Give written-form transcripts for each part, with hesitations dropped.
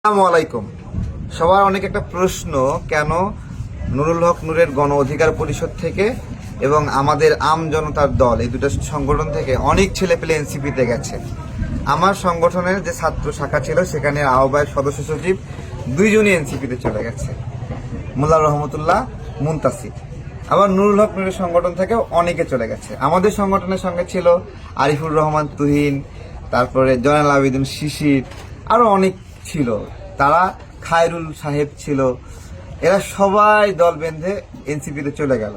আসসালামু আলাইকুম। সবার অনেক একটা প্রশ্ন, কেন নুরুল হক নূরের গণ অধিকার পরিষদ থেকে এবং আমাদের আম জনতার দল এই দুটো সংগঠন থেকে অনেক ছেলে পেলে এনসিপিতে গেছে। আমার সংগঠনের যে ছাত্র শাখা ছিল সেখানে আহ্বায়ক সদস্য সচিব দুইজনই এনসিপিতে চলে গেছে, মোল্লা রহমতুল্লাহ, মুনতাসির। আবার নুরুল হক নূরের সংগঠন থেকেও অনেকে চলে গেছে। আমাদের সংগঠনের সঙ্গে ছিল আরিফুর রহমান তুহিন, তারপরে জয়নাল আবেদিন শিশির, আরো অনেক ছিল, তারা খায়রুল সাহেব ছিল। এরা সবাই দল বেঁধে এনসিপিতে চলে গেল।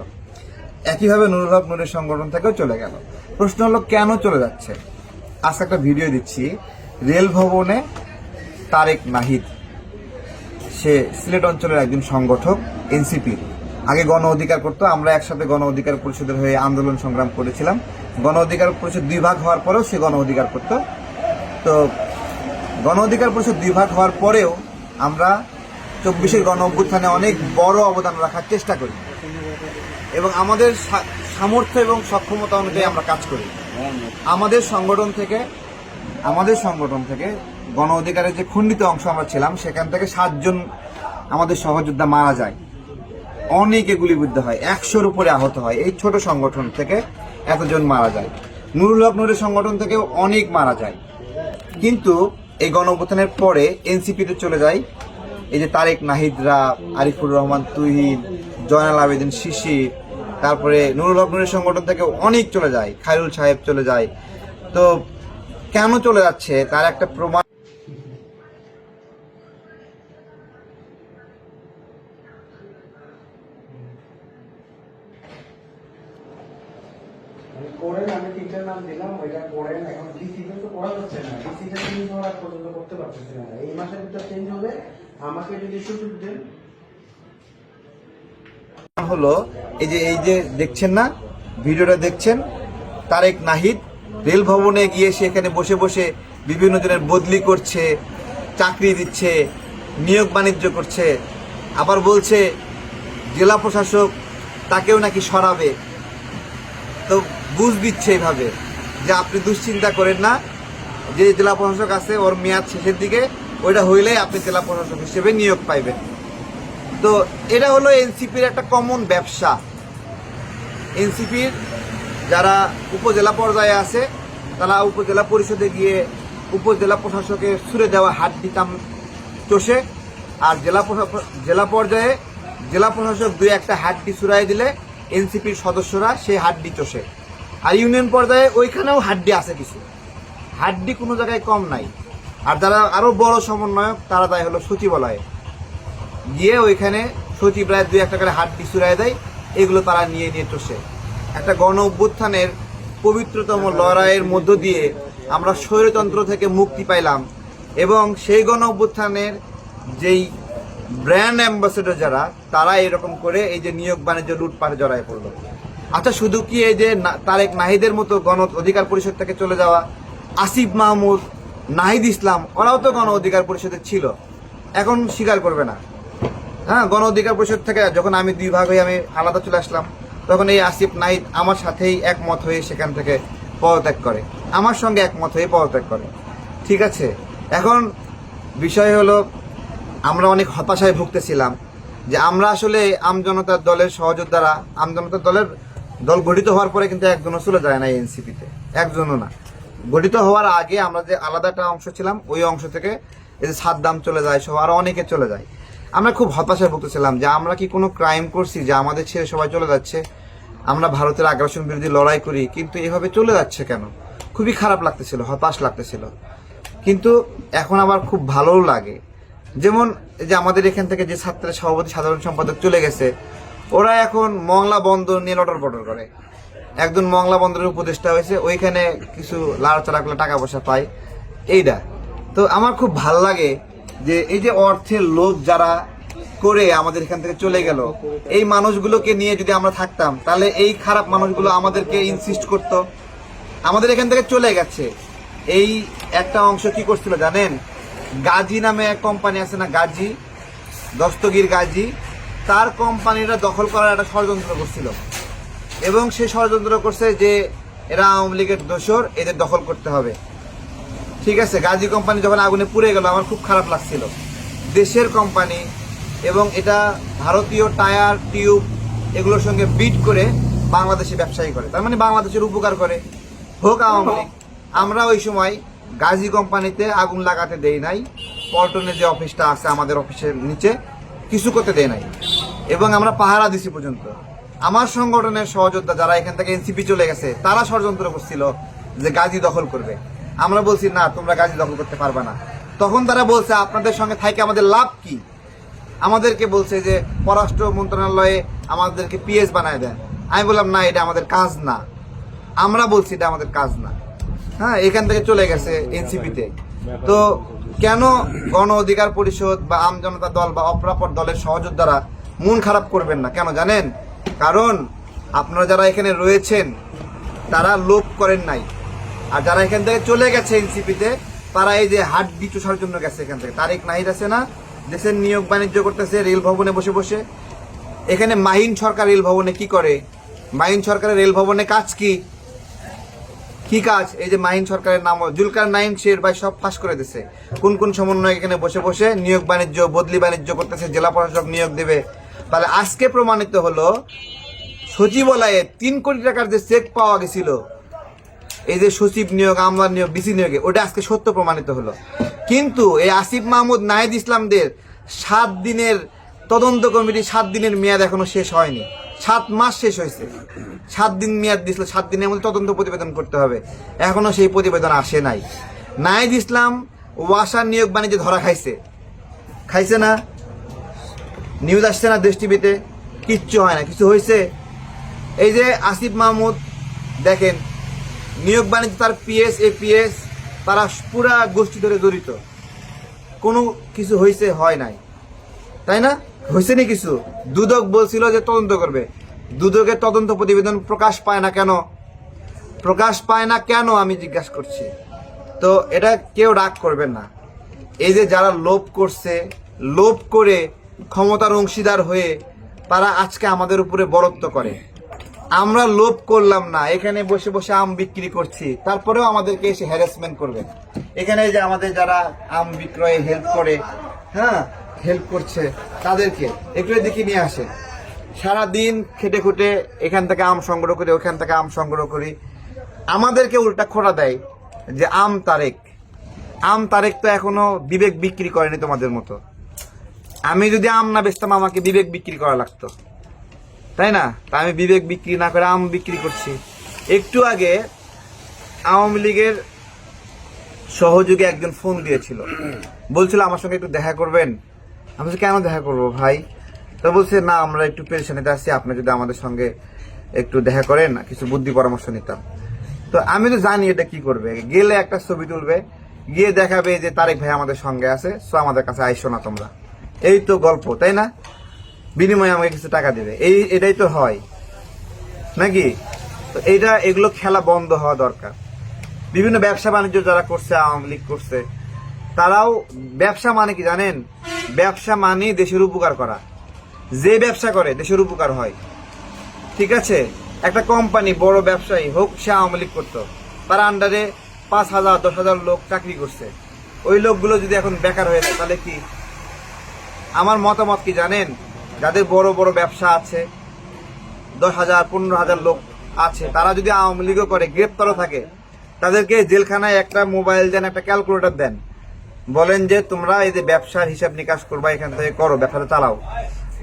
একইভাবে নুরুল হক নূরের সংগঠন থেকেও চলে গেল। প্রশ্ন হলো কেন চলে যাচ্ছে। আজকে একটা ভিডিও দিচ্ছি। রেল ভবনে তারেক নাহিদ, সে সিলেট অঞ্চলের একজন সংগঠক, এনসিপির। আগে গণ অধিকার করতো, আমরা একসাথে গণ অধিকার পরিষদের হয়ে আন্দোলন সংগ্রাম করেছিলাম। গণ অধিকার পরিষদ দুই ভাগ হওয়ার পরেও সে গণ অধিকার করতো। তো গণ অধিকার পরিষদ দুই ভাগ হওয়ার পরেও আমরা 24-এর গণ অভ্যুত্থানে অনেক বড় অবদান রাখার চেষ্টা করি এবং আমাদের সামর্থ্য এবং সক্ষমতা অনুযায়ী আমরা কাজ করি। আমাদের সংগঠন থেকে গণ অধিকারের যে খণ্ডিত অংশ আমরা ছিলাম, সেখান থেকে 7 জন আমাদের সহযোদ্ধা মারা যায়, অনেকে গুলিবিদ্ধ হয়, 100-র উপরে আহত হয়। এই ছোট সংগঠন থেকে এতজন মারা যায়। নুরুল হক নূরের সংগঠন থেকেও অনেক মারা যায়। কিন্তু এই গণ অভ্যুত্থানের পরে এনসিপিতে চলে যায় এই যে তারেক নাহিদরা, আরিফুর রহমান তুহিন, জয়নাল আবেদিন শিশির, তারপরে নুরুল হক নূরের সংগঠন থেকে অনেক চলে যায়, খায়রুল সাহেব চলে যায়। তো কেন চলে যাচ্ছে তার একটা প্রমাণ করেন। আমি তিনটার নাম দিলাম, ওইটা করেন। এখন ডিসিটা তো করা যাচ্ছে না, ডিসিটা চেঞ্জ হওয়ার পর্যন্ত করতে পারতেছি না। এই মাসের ভিতর চেঞ্জ হবে, আমাকে যদি সুযোগ দেন। হলো এই যে দেখছেন না, ভিডিওটা দেখছেন, তারেক নাহিদ রেল ভবনে গিয়ে সেখানে বসে বসে বিভিন্ন জনের বদলি করছে, চাকরি দিচ্ছে, নিয়োগ বাণিজ্য করছে, আবার বলছে জেলা প্রশাসক তাকেও নাকি সরাবে। তো বুঝ দিচ্ছে এইভাবে যে আপনি দুশ্চিন্তা করেন না, যে জেলা প্রশাসক আছে ওর মেয়াদ শেষের দিকে, ওইটা হইলেই আপনি জেলা প্রশাসক হিসেবে নিয়োগ পাইবেন। তো এটা হলো এনসিপির একটা কমন ব্যবসা। এনসিপির যারা উপজেলা পর্যায়ে আছে তারা উপজেলা পরিষদে গিয়ে উপজেলা প্রশাসকের ছুড়ে দেওয়া হাড্ডি কাম চষে, আর জেলা পর্যায়ে জেলা প্রশাসক 2-1টা হাড্ডি ছুড়াই দিলে এনসিপির সদস্যরা সেই হাড্ডি চষে। আর ইউনিয়ন পর্যায়ে ওইখানেও হাড্ডি আছে, কিছু হাড্ডি কোনো জায়গায় কম নাই। আর যারা আরো বড় সমন্বয়ক তারা দেয় হলো সচিবালয়ে গিয়ে, ওইখানে সচিবরায় 2-1টা করে হাড্ডি ছুড়াই দেয়, এগুলো তারা নিয়ে চষে। একটা গণ অভ্যুত্থানের পবিত্রতম লড়াইয়ের মধ্য দিয়ে আমরা স্বৈরতন্ত্র থেকে মুক্তি পাইলাম এবং সেই গণ অভ্যুত্থানের যেই ব্র্যান্ড অ্যাম্বাসেডর যারা, তারা এরকম করে এই যে নিয়োগ বাণিজ্য লুটপাটে জড়ায় পড়লো। আচ্ছা, শুধু কি এই যে তারেক নাহিদের মতো গণ অধিকার পরিষদ থেকে চলে যাওয়া আসিফ মাহমুদ, নাহিদ ইসলাম, ওরাও তো গণ অধিকার পরিষদের ছিল, এখন স্বীকার করবে না। হ্যাঁ, গণ অধিকার পরিষদ থেকে যখন আমি 2 ভাগ হয়ে আমি আলাদা চলে আসলাম, তখন এই আসিফ নাহিদ আমার সাথেই একমত হয়ে সেখান থেকে পদত্যাগ করে, আমার সঙ্গে একমত হয়ে পদত্যাগ করে। ঠিক আছে, এখন বিষয় হলো আমরা অনেক হতাশায় ভুগতেছিলাম যে আমরা আসলে আমজনতার দলের সহযোদ্ধারা, আমজনতার দল গঠিত হওয়ার পরে কিন্তু একজনও চলে যায় না এনসিপিতে, একজনও না। গঠিত হওয়ার আগে আমরা যে আলাদা একটা অংশ ছিলাম, ওই অংশ থেকে এই যে সাদ্দাম চলে যায় সহ আরো অনেকে চলে যায়। আমরা খুব হতাশায় ভুগতেছিলাম যে আমরা কি কোনো ক্রাইম করছি যে আমাদের ছেড়ে সবাই চলে যাচ্ছে। আমরা ভারতের আগ্রাসন বিরোধী লড়াই করি, কিন্তু এভাবে চলে যাচ্ছে কেন? খুবই খারাপ লাগতেছিল, হতাশ লাগতেছিল। কিন্তু এখন আবার খুব ভালোও লাগে। যেমন যে আমাদের এখান থেকে যে ছাত্রের সভাপতি সাধারণ সম্পাদক চলে গেছে, ওরা এখন মংলা বন্দর নিয়ে লটর পটর করে। একজন মংলা বন্দরের উপদেষ্টা হয়েছে, ওইখানে কিছু লাড়াচাড়া করলে টাকা পয়সা পায়, এইটা। তো আমার খুব ভাল লাগে যে এই যে অর্থের লোভ যারা করে আমাদের এখান থেকে চলে গেল, এই মানুষগুলোকে নিয়ে যদি আমরা থাকতাম তাহলে এই খারাপ মানুষগুলো আমাদেরকে ইনসিস্ট করত। আমাদের এখান থেকে চলে গেছে, এই একটা অংশ কি করছিল জানেন? গাজী নামে এক কোম্পানি আছে না, গাজী, দস্তগীর গাজী, তার কোম্পানিটা দখল করার একটা ষড়যন্ত্র করছিল এবং সে ষড়যন্ত্র করছে যে এরা আওয়ামী লীগের দোসর, এদের দখল করতে হবে। ঠিক আছে, গাজী কোম্পানি যখন আগুনে পুড়ে গেল আমার খুব খারাপ লাগছিল। দেশের কোম্পানি এবং এটা ভারতীয় টায়ার টিউব এগুলোর সঙ্গে বিট করে বাংলাদেশে ব্যবসায়ী করে, তার মানে বাংলাদেশের উপকার করে। হোক আওয়ামী লীগ, আমরা ওই সময় গাজী কোম্পানিতে আগুন লাগাতে দেই নাই, পল্টনের যে অফিসটা আছে আমাদের অফিসের নিচে কিছু করতে দেয় নাই, এবং আমরা পাহারা দিছি পর্যন্ত। আমার সংগঠনের সহযোদ্ধা যারা এখান থেকে এনসিপি চলে গেছে তারা ষড়যন্ত্র করছিল যে গাজী দখল করবে। আমরা বলছি না, তোমরা গাজী দখল করতে পারবে না। তখন তারা বলছে আপনাদের সঙ্গে থাইকে আমাদের লাভ কি, আমাদেরকে বলছে যে পররাষ্ট্র মন্ত্রণালয়ে আমাদেরকে পিএস বানায় দেন। আমি বললাম না, এটা আমাদের কাজ না, আমরা বলছি এটা আমাদের কাজ না। হ্যাঁ, এখান থেকে চলে গেছে এনসিপিতে। তো কেন গণ অধিকার পরিষদ বা আম জনতা দল বা অপরাপর দলের সহযোদ্ধারা মন খারাপ করবেন না? কেন জানেন? কারণ আপনারা যারা এখানে রয়েছেন তারা লোভ করেন নাই, আর যারা এখান থেকে চলে গেছে এনসিপিতে তারা এই যে হাড্ডি চুষার জন্য গেছে এখান থেকে। তারেক নাহিদ আছে না, দেশের নিয়োগ বাণিজ্য করতেছে রেল ভবনে বসে বসে। এখানে মাহিন সরকার রেল ভবনে কি করে? মাহিন সরকারের রেল ভবনে কাজ কি কি কাজ? এই যে মাহিন সরকারের নাম জুলকার নাইন শের ভাই সব ফাঁস করে দিছে। কোন কোন সমন্বয় এখানে বসে বসে নিয়োগ বাণিজ্য বদলি বাণিজ্য করতেছে, জেলা প্রশাসক নিয়োগ দেবে। তাহলে আজকে প্রমাণিত হলো সচিবালয়ে 3 কোটি টাকার যে চেক পাওয়া গেছিল এই যে সচিব নিয়োগ, আমলার নিয়োগ, ডিসি নিয়োগে, ওটা আজকে সত্য প্রমাণিত হলো। কিন্তু এই আসিফ মাহমুদ, নাহিদ ইসলামদের 7 দিনের তদন্ত কমিটি, 7 দিনের মেয়াদ এখনো শেষ হয়নি। 7 মাস শেষ হয়েছে, 7 দিন মেয়াদ দিয়েছিল, 7 দিনের মধ্যে তদন্ত প্রতিবেদন করতে হবে, এখনো সেই প্রতিবেদন আসে নাই। নাহিদ ইসলাম ওয়াসার নিয়োগ বাণিজ্যে ধরা খাইছে না? নিউজ আসছে না দেশ টিভিতে? কিচ্ছু হয় না, কিছু হয়েছে? এই যে আসিফ মাহমুদ দেখেন, নিয়োগ বাণিজ্য তার পিএস এপিএস তারা পুরা গোষ্ঠী ধরে জড়িত, কোনো কিছু হয়েছে? হয় নাই, তাই না? হয়েছে নি কিছু? দুদক বলছিল যে তদন্ত করবে, দুদকের তদন্ত প্রতিবেদন প্রকাশ পায় না কেন? প্রকাশ পায় না কেন আমি জিজ্ঞাসা করছি। তো এটা কেউ রাগ করবেন না। এই যে যারা লোভ করছে, লোভ করে ক্ষমতার অংশীদার হয়ে তারা আজকে আমাদের উপরে বরত্ব করে। আমরা লোভ করলাম না, এখানে বসে বসে আম বিক্রি করছি, তারপরেও আমাদেরকে এসে হ্যারাসমেন্ট করবে। এখানে যে আমাদের যারা আম বিক্রয়ে হেল্প করে, হ্যাঁ হেল্প করছে, তাদেরকে একটু এদিকে নিয়ে আসে। সারাদিন খেটে খুটে এখান থেকে আম সংগ্রহ করি, ওখান থেকে আম সংগ্রহ করি, আমাদেরকে উল্টা খোঁড়া দেয় যে আম তারেক তো এখনো বিবেক বিক্রি করেনি তোমাদের মতো। আমি যদি আম না বেচতাম আমাকে বিবেক বিক্রি করা লাগতো, তাই না? তা আমি বিবেক বিক্রি না করে আম বিক্রি করছি। একটু আগে আওয়ামী লীগের সহযোগী একজন ফোন দিয়েছিল, বলছিল আমার সঙ্গে একটু দেখা করবেন। আমি বলছি কেন দেখা করবো ভাই? তো বলছে না, আমরা একটু পেরেশানিতে আছি, আপনি যদি আমাদের সঙ্গে একটু দেখা করেন কিছু বুদ্ধি পরামর্শ নিতাম। তো আমি তো জানি এটা কি করবে, গেলে একটা ছবি তুলবে, গিয়ে দেখাবে যে তারেক ভাই আমাদের সঙ্গে আছে, সো আমাদের কাছে আইসো না তোমরা। এই তো গল্প, তাই না? বিনিময়ে আমাকে কিছু টাকা দেবে, এটাই তো হয় নাকি? তো এগুলো খেলা বন্ধ হওয়া দরকার। বিভিন্ন ব্যবসা বাণিজ্য যারা করছে, আওয়ামী লীগ করছে, তারাও ব্যবসা মানে কি জানেন? ব্যবসা মানে দেশের উপকার করা। যে ব্যবসা করে দেশের উপকার হয়, ঠিক আছে? একটা কোম্পানি বড় ব্যবসায়ী হোক, সে আওয়ামী লীগ করতো, তার আন্ডারে 5,000 10,000 লোক চাকরি করছে, ওই লোকগুলো যদি এখন বেকার হয়ে যায় তাহলে কি? আমার মতামত কি জানেন? যাদের বড় বড় ব্যবসা আছে, 10,000 15,000 লোক আছে, তারা যদি আওয়ামী লীগও করে, গ্রেপ্তারও থাকে, তাদেরকে জেলখানায় একটা মোবাইল দেন, একটা ক্যালকুলেটর দেন, বলেন যে তোমরা এই যে ব্যবসার হিসাব নিকাশ করবা, এখান থেকে করো, ব্যবসাটা চালাও,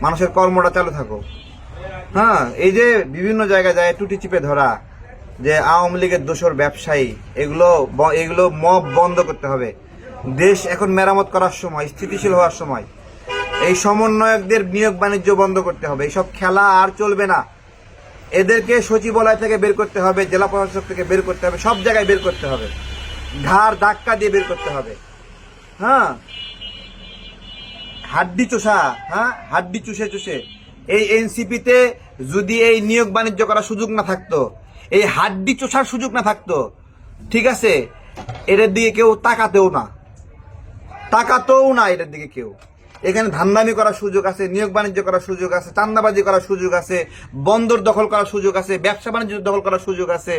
মানুষের কর্মটা চালু থাকো। হ্যাঁ, এই যে বিভিন্ন জায়গায় যায় টুটি চিপে ধরা যে আওয়ামী লীগের দোসর ব্যবসায়ী, এগুলো মব বন্ধ করতে হবে। দেশ এখন মেরামত করার সময়, স্থিতিশীল হওয়ার সময়। এই সমন্বয়কদের নিয়োগ বাণিজ্য বন্ধ করতে হবে, এইসব খেলা আর চলবে না। এদেরকে সচিবালয় থেকে বের করতে হবে, জেলা প্রশাসক থেকে বের করতে হবে, সব জায়গায় বের করতে হবে, ঘাড় ধাক্কা দিয়ে বের করতে হবে। হ্যাঁ, হাড্ডি চুষা, হ্যাঁ হাড্ডি চুষে এই এনসিপিতে যদি এই নিয়োগ বাণিজ্য করার সুযোগ না থাকতো, এই হাড্ডি চুষার সুযোগ না থাকতো, ঠিক আছে, এটার দিকে কেউ তাকাতেও না এটার দিকে কেউ। এখানে ধান্দামি করার সুযোগ আছে, নিয়োগ বাণিজ্য করার সুযোগ আছে, চান্দাবাজি করার সুযোগ আছে, বন্দর দখল করার সুযোগ আছে, ব্যবসা বাণিজ্য দখল করার সুযোগ আছে।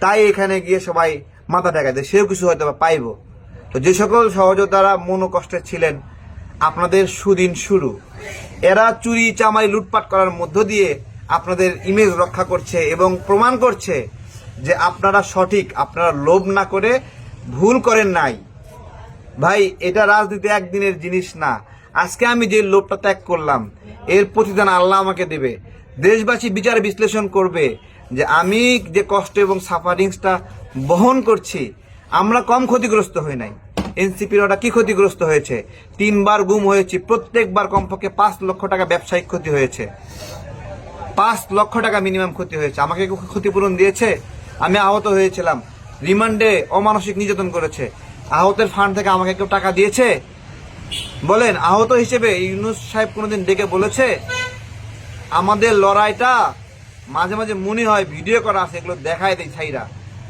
তাই এখানে গিয়ে সবাই মাথা ঠেকায় দেয়, সেও কিছু হয়তো পাইব। তো যে সকল সহযোদ্ধারা মনোকষ্টে ছিলেন, আপনাদের সুদিন শুরু। এরা চুরি চামারি লুটপাট করার মধ্য দিয়ে আপনাদের ইমেজ রক্ষা করছে এবং প্রমাণ করছে যে আপনারা সঠিক, আপনারা লোভ না করে ভুল করেন নাই। ভাই, এটা রাজনীতি একদিনের জিনিস না। আজকে আমি যে লোভটা ত্যাগ করলাম, এর প্রতিদান আল্লাহ আমাকে দেবে। দেশবাসী বিচার বিশ্লেষণ করবে যে আমি যে কষ্ট এবং সাফারিংসটা বহন করছি, আমরা কম ক্ষতিগ্রস্ত হই নাই। এনসিপির ওটা কি ক্ষতিগ্রস্ত হয়েছে? 3 বার গুম হয়েছি, প্রত্যেকবার কমপক্ষে 5 লক্ষ টাকা ব্যবসায়িক ক্ষতি হয়েছে। 5 লক্ষ টাকা মিনিমাম ক্ষতি হয়েছে। আমাকে ক্ষতিপূরণ দিয়েছে? আমি আহত হয়েছিলাম, রিমান্ডে অমানসিক নির্যাতন করেছে, আহতের ফান্ড থেকে আমাকে কেউ টাকা দিয়েছে? বলেন, আহত হিসেবে ইউনূস সাহেব কোনোদিন ডেকে বলেছে? আমাদের লড়াইটা মাঝে মাঝে মনে হয় ভিডিও করা আছে, এগুলো দেখায় দেয় ছাইরা,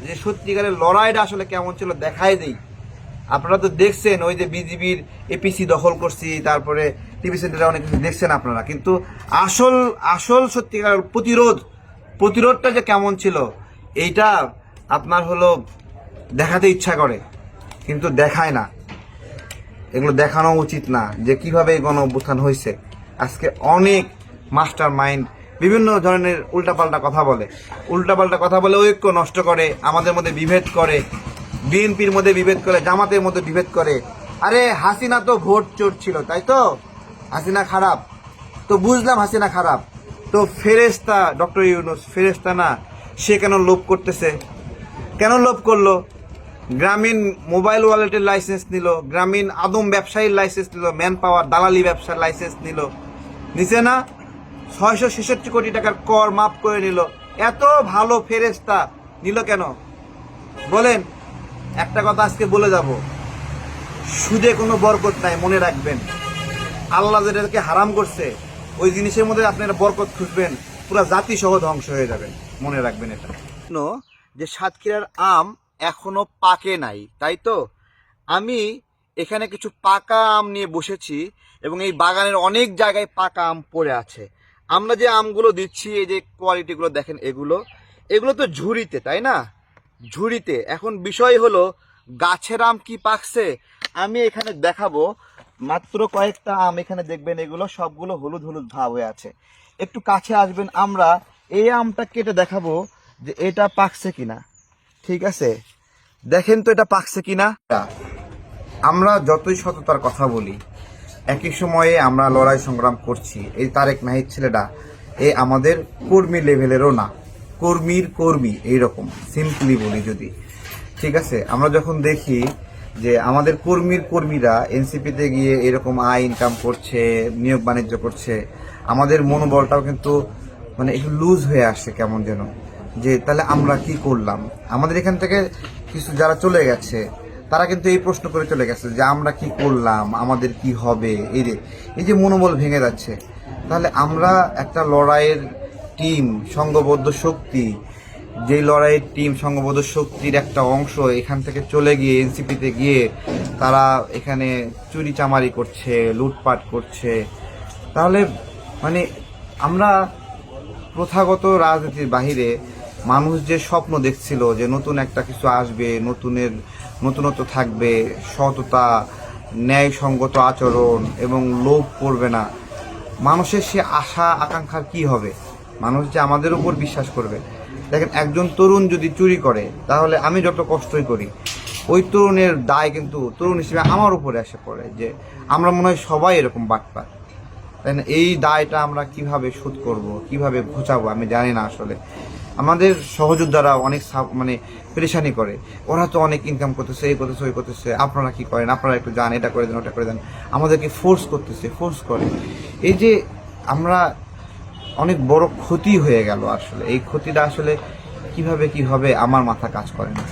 যে সত্যিকারের লড়াইটা আসলে কেমন ছিল দেখায় দেই। আপনারা তো দেখছেন, ওই যে বিজিবির এপিসি দখল করছি, তারপরে টিভি সেন্টারে অনেক কিছু দেখছেন আপনারা, কিন্তু আসল সত্যিকার প্রতিরোধটা যে কেমন ছিল এইটা আপনার হলো দেখাতে ইচ্ছা করে, কিন্তু দেখায় না। এগুলো দেখানো উচিত না যে কিভাবে গণ অভ্যুত্থান হয়েছে। আজকে অনেক মাস্টার মাইন্ড বিভিন্ন ধরনের উল্টাপাল্টা কথা বলে ঐক্য নষ্ট করে, আমাদের মধ্যে বিভেদ করে, বিএনপির মধ্যে বিভেদ করে, জামাতের মধ্যে বিভেদ করে। আরে হাসিনা তো ভোট চোর ছিল, তাই তো? হাসিনা খারাপ তো বুঝলাম, হাসিনা খারাপ তো ফেরেশতা ডক্টর ইউনূস ফেরেশতা না? সে কেন লোভ করতেছে? কেন লোভ করলো? গ্রামীণ মোবাইল ওয়ালেটের লাইসেন্স নিল, গ্রামীণ আদম ব্যবসায়ীর লাইসেন্স নিল, ম্যান পাওয়ার দালালি ব্যবসার লাইসেন্স নিছে না? 666 কোটি টাকার কর মাফ করে নিল। এত ভালো ফেরেশতা নিল কেন বলেন? একটা কথা আজকে বলে যাব, সুদে কোনো বরকত নাই, মনে রাখবেন। আল্লাহ যেটাকে হারাম করছে ওই জিনিসের মধ্যে আপনারা বরকত খুঁজবেন, পুরো জাতি সহ ধ্বংস হয়ে যাবেন, মনে রাখবেন এটা। যে সাতক্ষীরার আম এখনো পাকে নাই, তাই তো? আমি এখানে কিছু পাকা আম নিয়ে বসেছি এবং এই বাগানের অনেক জায়গায় পাকা আম পড়ে আছে। আমরা যে আমগুলো দিচ্ছি, এই যে কোয়ালিটিগুলো দেখেন, এগুলো তো ঝুড়িতে, তাই না? ঝুড়িতে। এখন বিষয় হলো গাছের আম কি পাকছে আমি এখানে দেখাবো। মাত্র কয়েকটা আম এখানে দেখবেন, এগুলো সবগুলো হলুদ হলুদ ভাব হয়ে আছে। একটু কাছে আসবেন, আমরা এই আমটা কেটে দেখাবো যে এটা পাকছে কিনা। ঠিক আছে, দেখেন তো এটা পাকছে কিনা। আমরা যতই সততার কথা বলি, একই সময়ে আমরা লড়াই সংগ্রাম করছি। এই তারেক নাহিদ ছেলেটা আমাদের কর্মী লেভেলেরও না, কর্মী এইরকম সিম্পলি বলি যদি। ঠিক আছে, আমরা যখন দেখি যে আমাদের কর্মীরা এনসিপিতে গিয়ে এরকম আয় ইনকাম করছে, নিয়োগ বাণিজ্য করছে, আমাদের মনোবলটাও কিন্তু মানে একটু লুজ হয়ে আসছে কেমন যেন, যে তাহলে আমরা কি করলাম। আমাদের এখান থেকে কিছু যারা চলে গেছে তারা কিন্তু এই প্রশ্ন করে চলে গেছে যে আমরা কি করলাম, আমাদের কি হবে, এই যে মনোবল ভেঙে যাচ্ছে। তাহলে আমরা একটা লড়াইয়ের টিম, সংঘবদ্ধ শক্তি, যেই লড়াইয়ের টিম সংঘবদ্ধ শক্তির একটা অংশ এখান থেকে চলে গিয়ে এনসিপিতে গিয়ে তারা এখানে চুরি চামারি করছে, লুটপাট করছে, তাহলে মানে আমরা প্রথাগত রাজনীতির বাহিরে মানুষ যে স্বপ্ন দেখছিল যে নতুন একটা কিছু আসবে, নতুনত্ব থাকবে, সততা, ন্যায়সঙ্গত আচরণ এবং লোভ করবে না, মানুষের সে আশা আকাঙ্ক্ষার কি হবে? মানুষ যে আমাদের উপর বিশ্বাস করবে। দেখেন, একজন তরুণ যদি চুরি করে, তাহলে আমি যত কষ্টই করি, ওই তরুণের দায় কিন্তু তরুণ হিসেবে আমার উপরে এসে পড়ে, যে আমরা মনে হয় সবাই এরকম বাটপার, তাই না? এই দায়টা আমরা কিভাবে শোধ করব, কিভাবে ঘুচাবো আমি জানি না। আসলে আমাদের সহযোদ্ধারা অনেক মানে পেরেশানি করে, ওরা তো অনেক ইনকাম করতেছে, এই করতেছে, ওই করতেছে, আপনারা কি করেন, আপনারা একটু যান, এটা করে দেন, ওটা করে দেন, আমাদেরকে ফোর্স করে। এই যে আমরা অনেক বড় ক্ষতি হয়ে গেল। আসলে এই ক্ষতিটা আসলে কিভাবে কি হবে আমার মাথা কাজ করে না।